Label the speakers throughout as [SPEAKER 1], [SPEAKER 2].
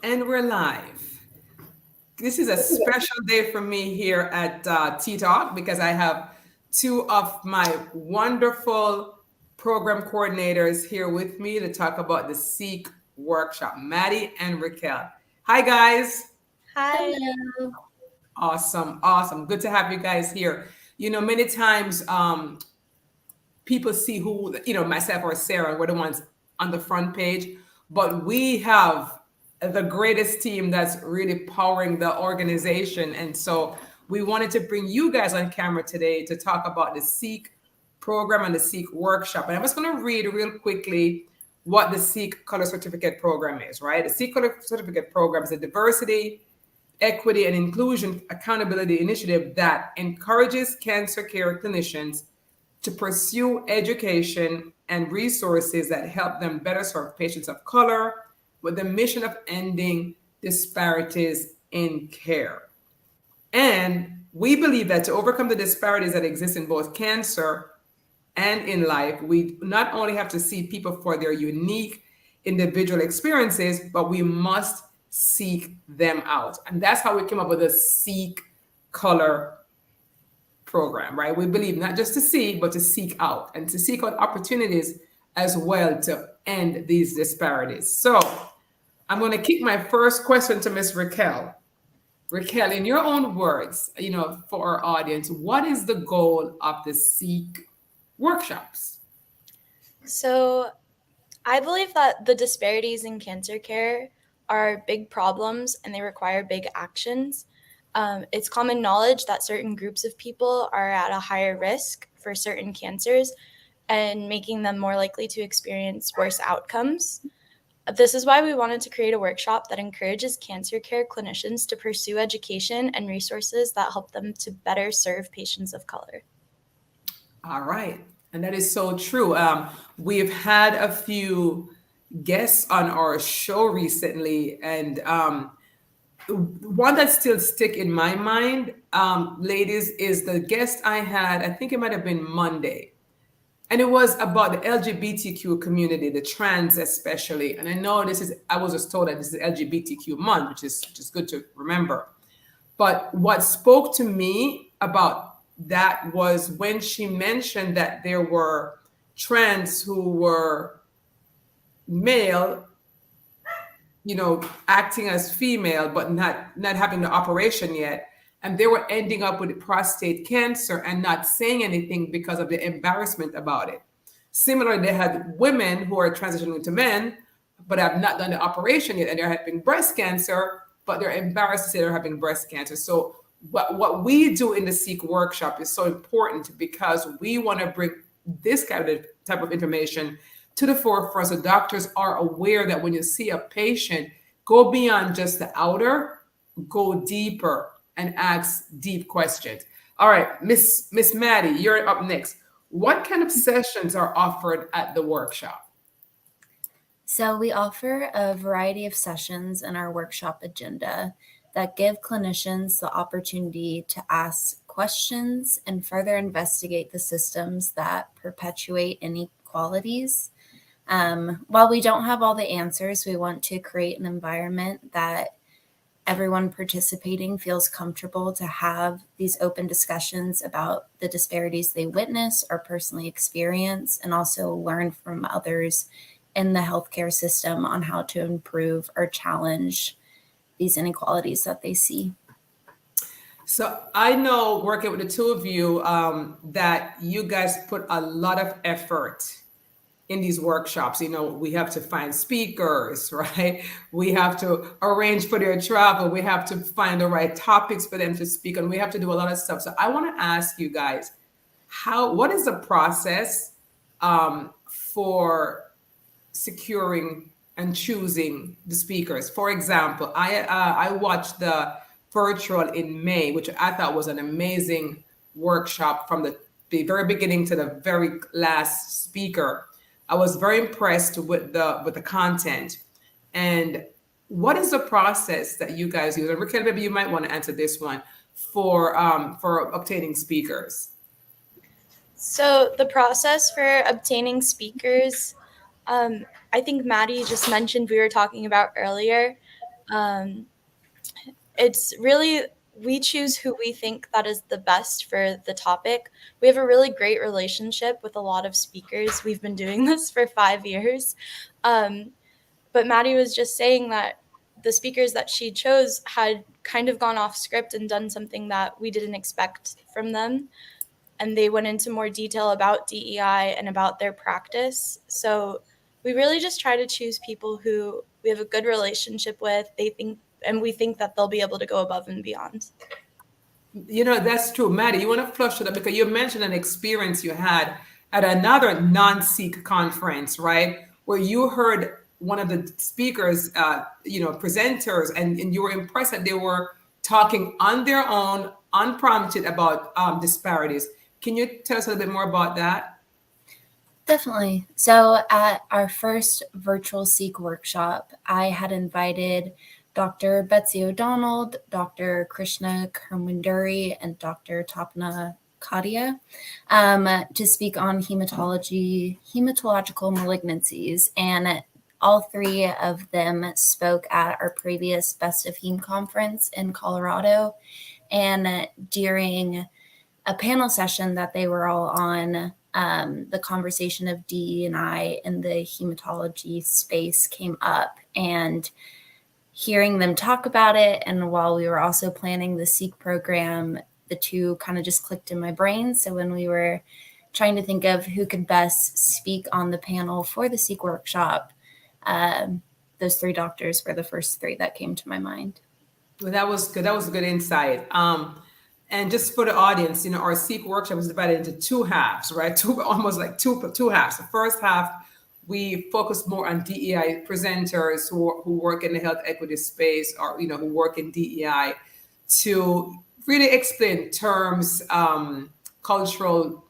[SPEAKER 1] And we're live. This is a special day for me here at Tea Talk because I have two of my wonderful program coordinators here with me to talk about the Seek workshop, Maddie and Raquel. Hi, guys.
[SPEAKER 2] Hi.
[SPEAKER 3] Hello.
[SPEAKER 1] Awesome. Awesome. Good to have you guys here. Many times people see who, myself or Sarah, we're the ones on the front page, but we have the greatest team that's really powering the organization. And so we wanted to bring you guys on camera today to talk about the Seek program and the Seek workshop. And I'm just going to read real quickly what the Seek Color Certificate program is, right? The Seek Color Certificate program is a diversity, equity, and inclusion accountability initiative that encourages cancer care clinicians to pursue education and resources that help them better serve patients of color with the mission of ending disparities in care. And we believe that to overcome the disparities that exist in both cancer and in life, we not only have to see people for their unique individual experiences, but we must seek them out. And that's how we came up with the Seek Color program, right? We believe not just to see, but to seek out and to seek out opportunities as well to end these disparities. So I'm going to kick my first question to Miss Raquel. Raquel, in your own words, for our audience, what is the goal of the Seek workshops?
[SPEAKER 2] So, I believe that the disparities in cancer care are big problems and they require big actions. It's common knowledge that certain groups of people are at a higher risk for certain cancers and making them more likely to experience worse outcomes. This is why we wanted to create a workshop that encourages cancer care clinicians to pursue education and resources that help them to better serve patients of color.
[SPEAKER 1] All right. And that is so true. We've had a few guests on our show recently, and one that still stick in my mind, ladies, is the guest I had, I think it might have been Monday. And it was about the LGBTQ community, the trans especially. And I know I was just told that this is LGBTQ month, which is just good to remember. But what spoke to me about that was when she mentioned that there were trans who were male, acting as female, but not having the operation yet. And they were ending up with prostate cancer and not saying anything because of the embarrassment about it. Similarly, they had women who are transitioning to men, but have not done the operation yet, and they're having breast cancer, but they're embarrassed to say they're having breast cancer. So what we do in the Seek workshop is so important because we want to bring this kind of type of information to the forefront so doctors are aware that when you see a patient, go beyond just the outer, go deeper and ask deep questions. All right, Miss Maddie, you're up next. What kind of sessions are offered at the workshop?
[SPEAKER 3] So we offer a variety of sessions in our workshop agenda that give clinicians the opportunity to ask questions and further investigate the systems that perpetuate inequalities. While we don't have all the answers, we want to create an environment that everyone participating feels comfortable to have these open discussions about the disparities they witness or personally experience, and also learn from others in the healthcare system on how to improve or challenge these inequalities that they see.
[SPEAKER 1] So I know working with the two of you that you guys put a lot of effort in these workshops. We have to find speakers, right? We have to arrange for their travel. We have to find the right topics for them to speak on. We have to do a lot of stuff. So I want to ask you guys, what is the process for securing and choosing the speakers? For example, I watched the virtual in May, which I thought was an amazing workshop from the very beginning to the very last speaker. I was very impressed with the content. And what is the process that you guys use? And Raquel, maybe you might want to answer this one for obtaining speakers.
[SPEAKER 2] So the process for obtaining speakers, I think Maddie just mentioned we were talking about earlier. Um, it's really, we choose who we think that is the best for the topic. We have a really great relationship with a lot of speakers. We've been doing this for 5 years. But Maddie was just saying that the speakers that she chose had kind of gone off script and done something that we didn't expect from them. And they went into more detail about DEI and about their practice. So we really just try to choose people who we have a good relationship with. And we think that they'll be able to go above and beyond.
[SPEAKER 1] That's true. Maddie, you want to flush it up because you mentioned an experience you had at another non-Sikh conference, right? Where you heard one of the speakers, presenters, and you were impressed that they were talking on their own, unprompted about disparities. Can you tell us a little bit more about that?
[SPEAKER 3] Definitely. So at our first virtual Seek workshop, I had invited Dr. Betsy O'Donnell, Dr. Krishna Karmunduri, and Dr. Tapna Kadia to speak on hematological malignancies. And all three of them spoke at our previous Best of Heme conference in Colorado. And during a panel session that they were all on, the conversation of DE&I in the hematology space came up, and hearing them talk about it, and while we were also planning the Seek program, the two kind of just clicked in my brain. So when we were trying to think of who could best speak on the panel for the Seek workshop, those three doctors were the first three that came to my mind.
[SPEAKER 1] Well, that was good. That was a good insight. And just for the audience, our Seek workshop is divided into two halves, right? Almost like two halves. The first half, we focus more on DEI presenters who work in the health equity space, or who work in DEI, to really explain terms, cultural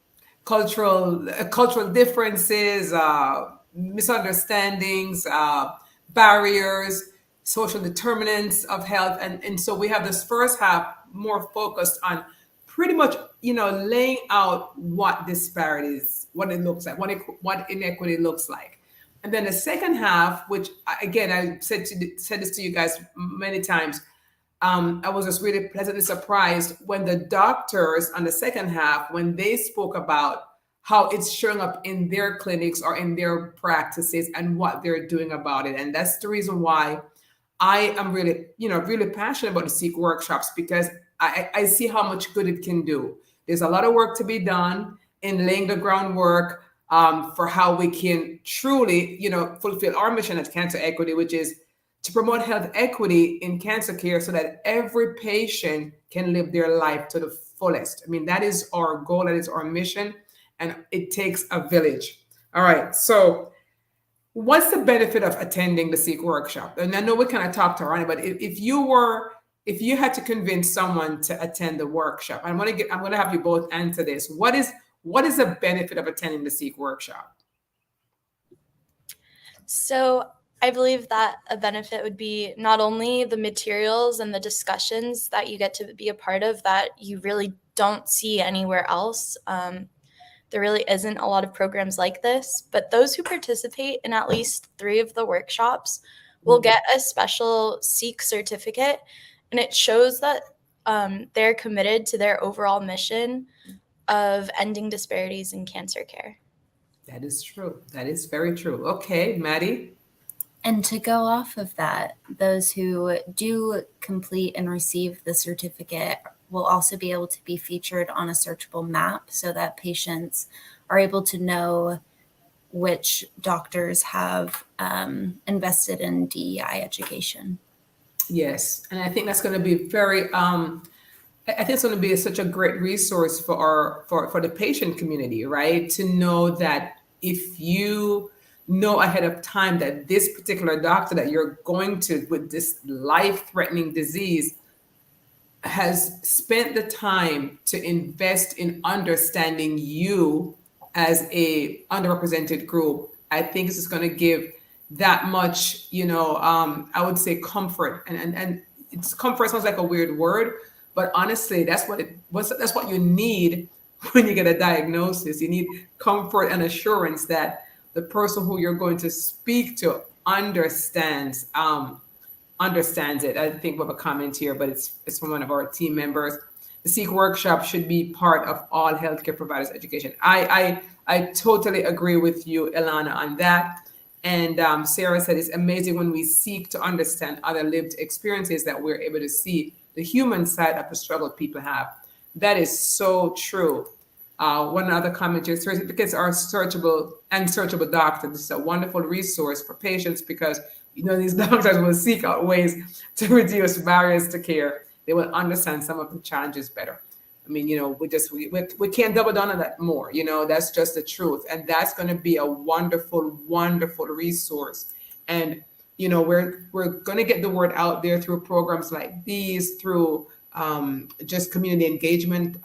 [SPEAKER 1] differences, misunderstandings, barriers, social determinants of health, and so we have this first half more focused on pretty much laying out what disparities, what it looks like, what inequity looks like. And then the second half, which again I said this to you guys many times, I was just really pleasantly surprised when the doctors on the second half, when they spoke about how it's showing up in their clinics or in their practices and what they're doing about it. And that's the reason why I am really, really passionate about the Seek workshops, because I see how much good it can do. There's a lot of work to be done in laying the groundwork for how we can truly, fulfill our mission at Cancer Equity, which is to promote health equity in cancer care so that every patient can live their life to the fullest. I mean, that is our goal, that is our mission, and it takes a village. All right, so what's the benefit of attending the Seek workshop? And I know we kind of talked around it, but if you had to convince someone to attend the workshop, I'm going to have you both answer this. What is the benefit of attending the Seek workshop?
[SPEAKER 2] So I believe that a benefit would be not only the materials and the discussions that you get to be a part of that you really don't see anywhere else. There really isn't a lot of programs like this, but those who participate in at least 3 of the workshops will get a special Seek certificate, and it shows that they're committed to their overall mission of ending disparities in cancer care.
[SPEAKER 1] That is true. That is very true. Okay, Maddie.
[SPEAKER 3] And to go off of that, those who do complete and receive the certificate will also be able to be featured on a searchable map so that patients are able to know which doctors have invested in DEI education.
[SPEAKER 1] Yes, and I think that's going to be very. I think it's going to be such a great resource for the patient community, right? To know that if you know ahead of time that this particular doctor that you're going to with this life-threatening disease has spent the time to invest in understanding you as a underrepresented group, I think this is going to give that much, I would say comfort, and it's comfort sounds like a weird word, but honestly, that's what you need when you get a diagnosis. You need comfort and assurance that the person who you're going to speak to understands understands it. I think we have a comment here, but it's from one of our team members. The Seek workshop should be part of all healthcare providers' education. I totally agree with you, Ilana, on that. And Sarah said it's amazing when we seek to understand other lived experiences that we're able to see the human side of the struggle people have. That is so true. One other comment here, certificates are searchable and searchable doctors. This is a wonderful resource for patients because these doctors will seek out ways to reduce barriers to care. They will understand some of the challenges better. I mean, we can't double down on that more. That's just the truth, and that's going to be a wonderful, wonderful resource. And we're going to get the word out there through programs like these, through just community engagement.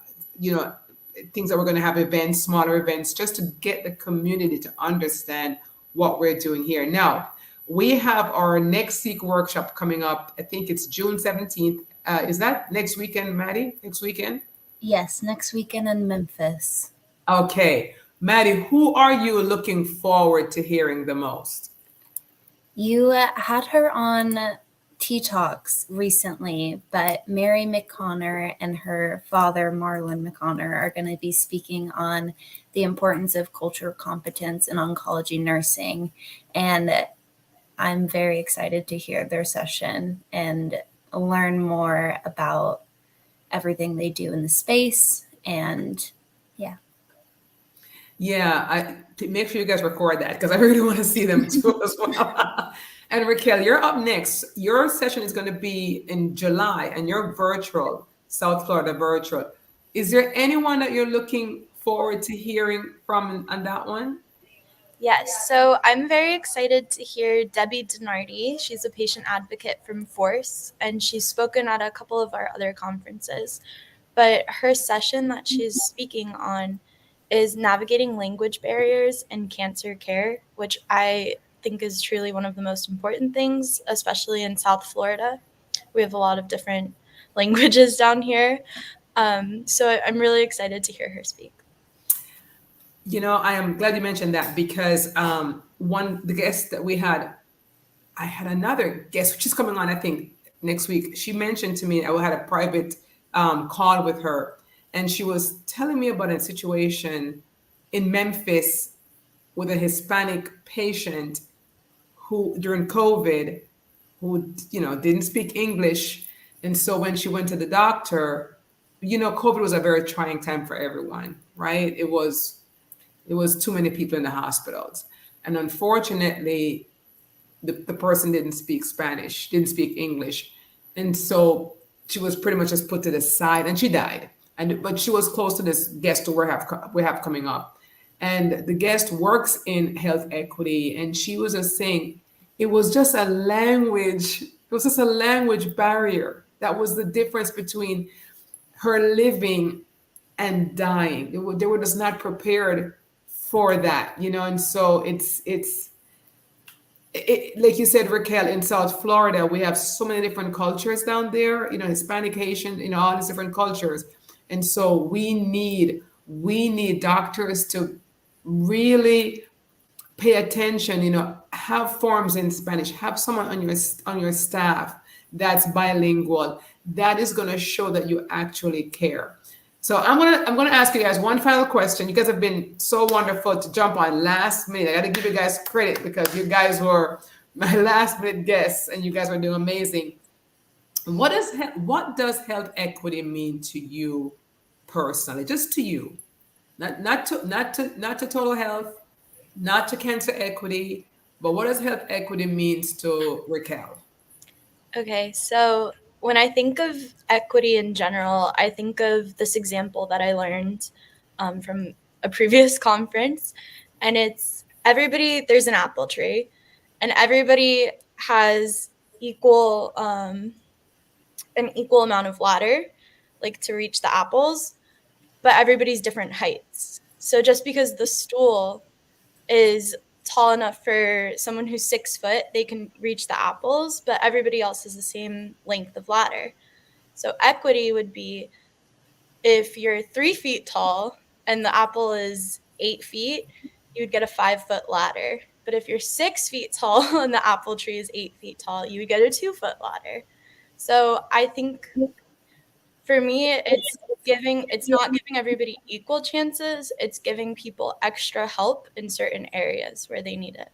[SPEAKER 1] Things that we're going to have events, smaller events, just to get the community to understand what we're doing here. Now, we have our next Seek workshop coming up. I think it's June 17th. Is that next weekend, Maddie? Next weekend?
[SPEAKER 3] Yes, next weekend in Memphis.
[SPEAKER 1] Okay. Maddie, who are you looking forward to hearing the most?
[SPEAKER 3] You had her on Tea Talks recently, but Mary McConnor and her father, Marlon McConnor, are going to be speaking on the importance of cultural competence in oncology nursing. And I'm very excited to hear their session and learn more about everything they do in the space. And
[SPEAKER 1] make sure you guys record that because I really want to see them too as well. And Raquel, you're up next. Your session is going to be in July and you're virtual, South Florida virtual. Is there anyone that you're looking forward to hearing from on that one?
[SPEAKER 2] Yes, so I'm very excited to hear Debbie Donardi. She's a patient advocate from Force, and she's spoken at a couple of our other conferences. But her session that she's speaking on is navigating language barriers in cancer care, which I think is truly one of the most important things, especially in South Florida. We have a lot of different languages down here. So I'm really excited to hear her speak.
[SPEAKER 1] I am glad you mentioned that because the guest that we had, I had another guest, which is coming on, I think, next week. She mentioned to me, I had a private call with her, and she was telling me about a situation in Memphis with a Hispanic patient who, during COVID, who, didn't speak English. And so when she went to the doctor, COVID was a very trying time for everyone, right? It was too many people in the hospitals. And unfortunately, the person didn't speak Spanish, didn't speak English. And so she was pretty much just put to the side and she died. But she was close to this guest who we have coming up. And the guest works in health equity. And she was just saying it was just a language barrier. That was the difference between her living and dying. They were just not prepared for that, and so it's like you said, Raquel, in South Florida, we have so many different cultures down there, Hispanic, Haitian, all these different cultures. And so we need doctors to really pay attention, have forms in Spanish, have someone on your staff that's bilingual. That is going to show that you actually care. So I'm gonna ask you guys one final question. You guys have been so wonderful to jump on last minute. I got to give you guys credit because you guys were my last minute guests, and you guys were doing amazing. What does health equity mean to you personally? Just to you, not to total health, not to cancer equity, but what does health equity means to Raquel?
[SPEAKER 2] Okay, so when I think of equity in general, I think of this example that I learned from a previous conference, and it's there's an apple tree, and everybody has an equal amount of ladder, like to reach the apples, but everybody's different heights. So just because the stool is tall enough for someone who's 6 foot, they can reach the apples, but everybody else is the same length of ladder. So equity would be if you're 3 feet tall and the apple is 8 feet, you would get a 5 foot ladder. But if you're 6 feet tall and the apple tree is 8 feet tall, you would get a 2-foot ladder. So I think for me, it's not giving everybody equal chances. It's giving people extra help in certain areas where they need it.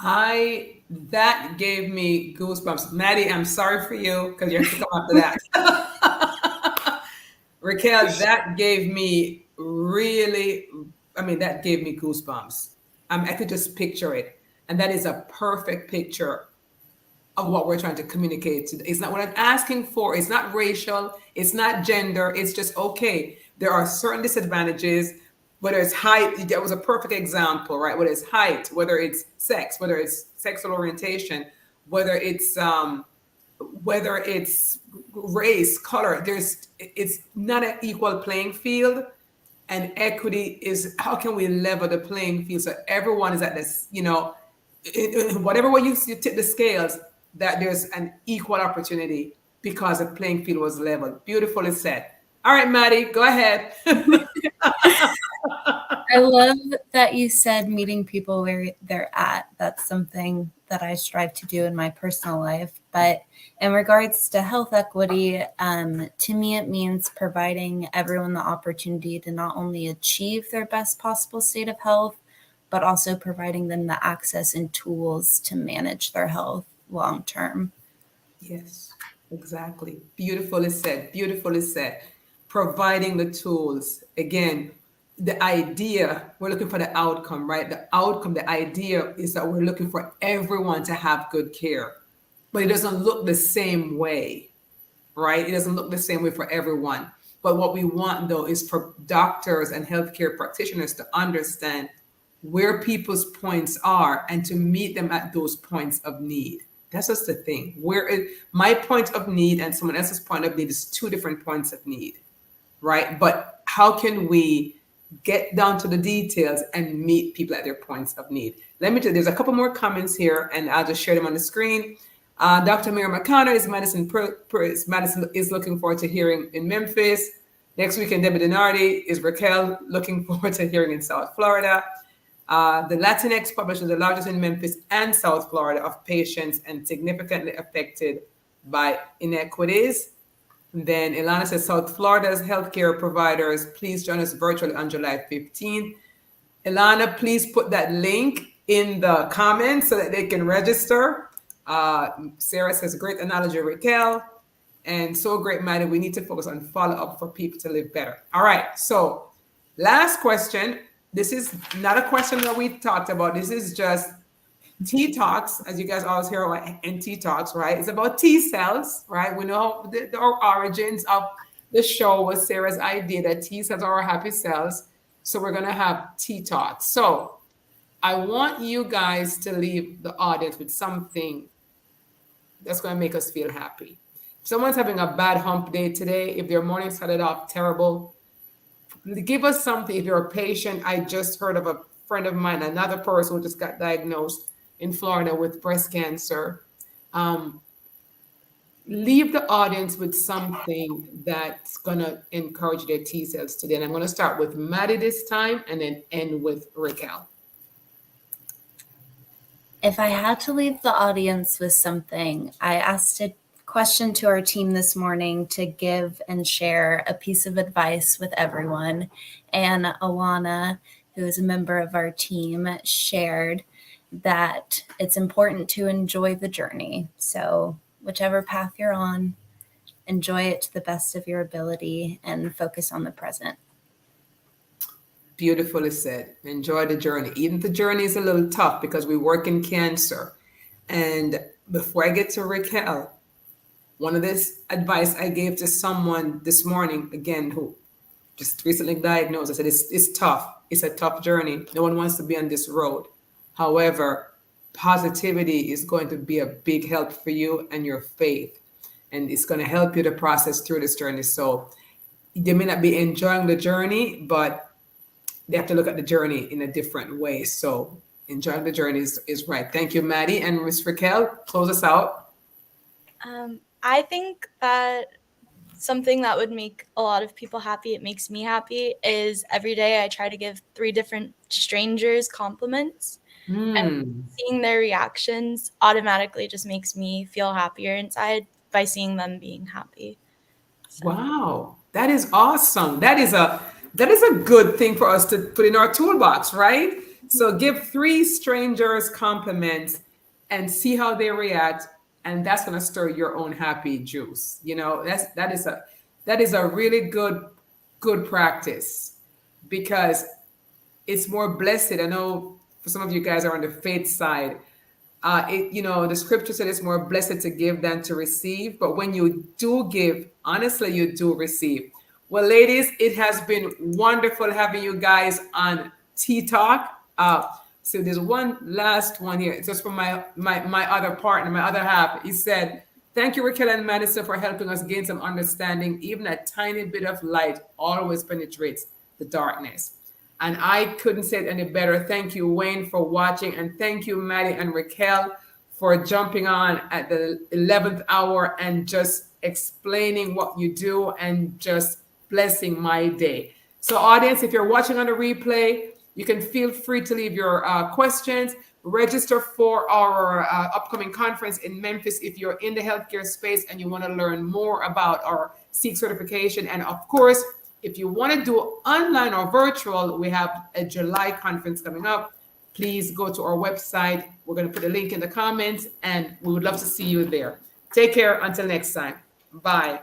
[SPEAKER 1] That gave me goosebumps. Maddie, I'm sorry for you because you have to come after that. Raquel, that gave me that gave me goosebumps. I could just picture it. And that is a perfect picture of what we're trying to communicate. It's not what I'm asking for. It's not racial. It's not gender. It's just, okay, there are certain disadvantages, whether it's height. That was a perfect example, right? Whether it's height, whether it's sex, whether it's sexual orientation, whether it's race, color. It's not an equal playing field. And equity is, how can we level the playing field so everyone is at this, whatever way you tip the scales, that there's an equal opportunity because the playing field was leveled. Beautifully said. All right, Maddie, go ahead.
[SPEAKER 3] I love that you said meeting people where they're at. That's something that I strive to do in my personal life. But in regards to health equity, to me, it means providing everyone the opportunity to not only achieve their best possible state of health, but also providing them the access and tools to manage their health long term.
[SPEAKER 1] Yes, exactly. Beautifully said. Beautifully said. Providing the tools. Again, the idea, we're looking for the outcome, right? The outcome, the idea is that we're looking for everyone to have good care, but it doesn't look the same way, right? It doesn't look the same way for everyone. But what we want, though, is for doctors and healthcare practitioners to understand where people's points are and to meet them at those points of need. That's just the thing. My point of need and someone else's point of need is two different points of need, right? But how can we get down to the details and meet people at their points of need? Let me tell you, there's a couple more comments here, and I'll just share them on the screen. Dr. Miriam McConnell is looking forward to hearing in Memphis. Next weekend, Debbie Denardi is Raquel looking forward to hearing in South Florida. The Latinx population is the largest in Memphis and South Florida of patients and significantly affected by inequities. And then Ilana says, South Florida's healthcare providers, please join us virtually on July 15th. Ilana, please put that link in the comments so that they can register. Sarah says, great analogy, Raquel. And so great, Maddie. We need to focus on follow-up for people to live better. All right. So last question. This is not a question that we talked about. This is just T Talks, as you guys always hear in T Talks, right? It's about T cells, right? We know the origins of the show was Sarah's idea that T cells are our happy cells. So we're going to have T Talks. So I want you guys to leave the audience with something that's going to make us feel happy. If someone's having a bad hump day today, if their morning started off terrible, give us something. If you're a patient, I just heard of a friend of mine, another person who just got diagnosed in Florida with breast cancer. Leave the audience with something that's going to encourage their T cells today. And I'm going to start with Maddie this time and then end with Raquel.
[SPEAKER 3] If I had to leave the audience with something, I asked a question to our team this morning to give and share a piece of advice with everyone. And Alana, who is a member of our team, shared that it's important to enjoy the journey. So whichever path you're on, enjoy it to the best of your ability and focus on the present.
[SPEAKER 1] Beautifully said. Enjoy the journey. Even the journey is a little tough because we work in cancer. And before I get to Raquel, one of this advice I gave to someone this morning, again, who just recently diagnosed, I said, it's tough. It's a tough journey. No one wants to be on this road. However, positivity is going to be a big help for you and your faith. And it's going to help you to process through this journey. So they may not be enjoying the journey, but they have to look at the journey in a different way. So enjoying the journey is right. Thank you, Maddie. And Ms. Raquel, close us out.
[SPEAKER 2] I think that something that would make a lot of people happy, it makes me happy, is every day I try to give 3 different strangers compliments.
[SPEAKER 1] Hmm.
[SPEAKER 2] Seeing their reactions automatically just makes me feel happier inside by seeing them being happy. So.
[SPEAKER 1] Wow, that is awesome. That is a good thing for us to put in our toolbox, right? So give three strangers compliments and see how they react, and that's going to stir your own happy juice. That is a really good practice because it's more blessed. I know for some of you guys are on the faith side. The scripture said it's more blessed to give than to receive. But when you do give, honestly, you do receive. Well, ladies, it has been wonderful having you guys on Tea Talk. So there's one last one here. It's just from my other partner, my other half. He said, "Thank you, Raquel and Madison, for helping us gain some understanding. Even a tiny bit of light always penetrates the darkness." And I couldn't say it any better. Thank you, Wayne, for watching. And thank you, Maddie and Raquel, for jumping on at the 11th hour and just explaining what you do and just blessing my day. So, audience, if you're watching on the replay, you can feel free to leave your questions. Register for our upcoming conference in Memphis if you're in the healthcare space and you want to learn more about our SEEK certification. And of course, if you want to do online or virtual, we have a July conference coming up. Please go to our website. We're going to put a link in the comments, and we would love to see you there. Take care until next time. Bye.